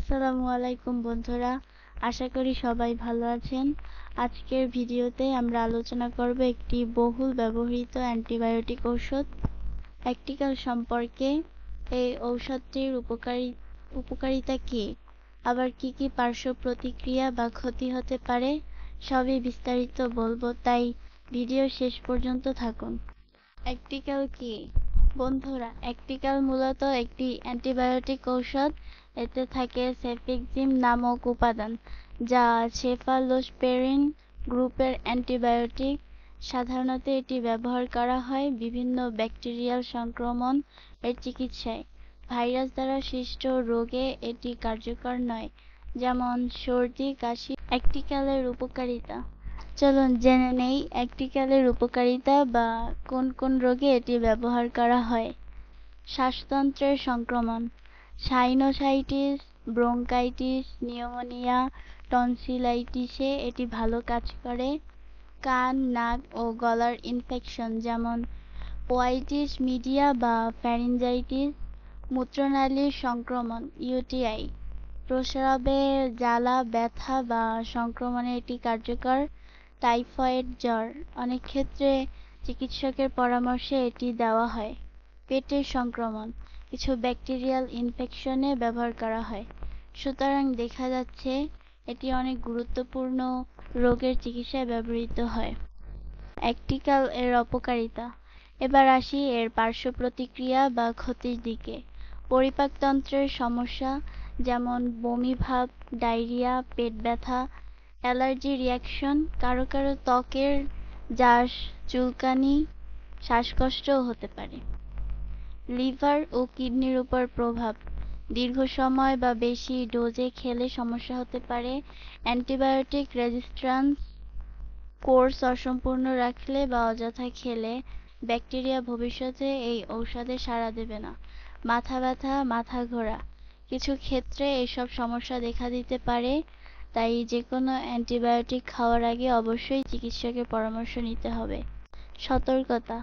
আসসালামু আলাইকুম বন্ধুরা, আশা করি সবাই ভালো আছেন। আজকের ভিডিওতে আমরা আলোচনা করব একটি বহুল ব্যবহৃত অ্যান্টিবায়োটিক ঔষধ অ্যাক্টিকাল সম্পর্কে। এই ঔষধটির উপকারিতা কী, আবার কি কি পার্শ্ব প্রতিক্রিয়া বা ক্ষতি হতে পারে সবই বিস্তারিত বলবো, তাই ভিডিও শেষ পর্যন্ত থাকুন। অ্যাক্টিকাল কি? বন্ধুরা, অ্যাক্টিকাল মূলত একটি অ্যান্টিবায়োটিক ঔষধ। এতে থাকে সেফিক্সিম নামক উপাদান, যা সেফালোস্পোরিন গ্রুপের অ্যান্টিবায়োটিক। সাধারণত এটি ব্যবহার করা হয় বিভিন্ন ব্যাকটেরিয়াল সংক্রমণ এর চিকিৎসায়। ভাইরাস দ্বারা সৃষ্ট রোগে এটি কার্যকর নয়, যেমন সর্দি, কাশি। অ্যাক্টিকালের উপকারিতা। চলুন জেনে নেই অ্যাক্টিকালের উপকারিতা বা কোন কোন রোগে এটি ব্যবহার করা হয়। শ্বাসতন্ত্রের সংক্রমণ, সাইনোসাইটিস, ব্রঙ্কাইটিস, নিউমোনিয়া, টনসিলাইটিসে এটি ভালো কাজ করে। কান, নাক ও গলার ইনফেকশন যেমন ওয়াইটিস মিডিয়া বা ফ্যারিঞ্জাইটিস। মূত্রনালীর সংক্রমণ, ইউটিআই, প্রস্রাবে জ্বালা, ব্যথা বা সংক্রমণে এটি কার্যকর। টাইফয়েড, জ্বর, অনেক ক্ষেত্রে চিকিৎসকের পরামর্শে এটি দেওয়া হয়। পেটের সংক্রমণ, কিছু ব্যাকটেরিয়াল ইনফেকশনে ব্যবহার করা হয়। সুতরাং দেখা যাচ্ছে এটি অনেক গুরুত্বপূর্ণ রোগের চিকিৎসায় ব্যবহৃত হয়। অ্যাক্টিকাল এর অপকারিতা। এবার আসি এর পার্শ্ব প্রতিক্রিয়া বা ক্ষতির দিকে। পরিপাকতন্ত্রের সমস্যা যেমন বমি ভাব, ডায়রিয়া, পেট ব্যথা, অ্যালার্জি রিয়াকশন, কারো কারো ত্বকের যাস, চুলকানি, শ্বাসকষ্টও হতে পারে। লিভার ও কিডনির উপর প্রভাব, দীর্ঘ সময় বা বেশি ডোজে খেলে সমস্যা হতে পারে। অ্যান্টিবায়োটিক রেজিস্ট্যান্স, কোর্স অসম্পূর্ণ রাখলে বা অযথা খেলে ব্যাকটেরিয়া ভবিষ্যতে এই ঔষধে সাড়া দেবে না। মাথা ব্যথা, মাথা ঘোরা, কিছু ক্ষেত্রে এসব সমস্যা দেখা দিতে পারে, তাই যে কোনো অ্যান্টিবায়োটিক খাওয়ার আগে অবশ্যই চিকিৎসকের পরামর্শ নিতে হবে। সতর্কতা,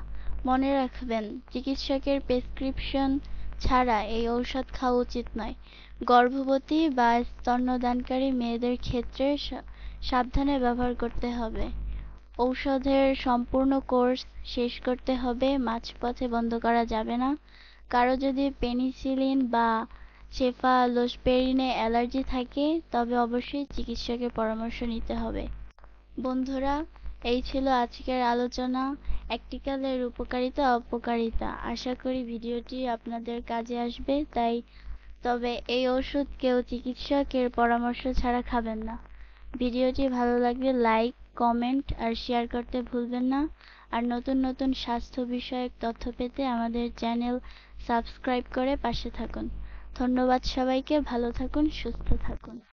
মনে রাখবেন চিকিৎসকের প্রেসক্রিপশন ছাড়া এই ঔষধ খাওয়া উচিত নয়। গর্ভবতী বা স্তন্যদানকারী মেয়েদের ক্ষেত্রে সাবধানে ব্যবহার করতে হবে। ঔষধের সম্পূর্ণ কোর্স শেষ করতে হবে, মাঝপথে বন্ধ করা যাবে না। কারো যদি পেনিসিলিন বা সেফালোস্পোরিনে অ্যালার্জি থাকে তবে অবশ্যই চিকিৎসকের পরামর্শ নিতে হবে। বন্ধুরা, এই ছিল আজকের আলোচনা অ্যাক্টিকালের উপকারিতা অপকারিতা। আশা করি ভিডিওটি আপনাদের কাজে আসবে, তবে এই ওষুধ কেউ চিকিৎসকের পরামর্শ ছাড়া খাবেন না। ভিডিওটি ভালো লাগলে লাইক, কমেন্ট আর শেয়ার করতে ভুলবেন না। আর নতুন নতুন স্বাস্থ্য বিষয়ক তথ্য পেতে আমাদের চ্যানেল সাবস্ক্রাইব করে পাশে থাকুন। ধন্যবাদ সবাইকে, ভালো থাকুন, সুস্থ থাকুন।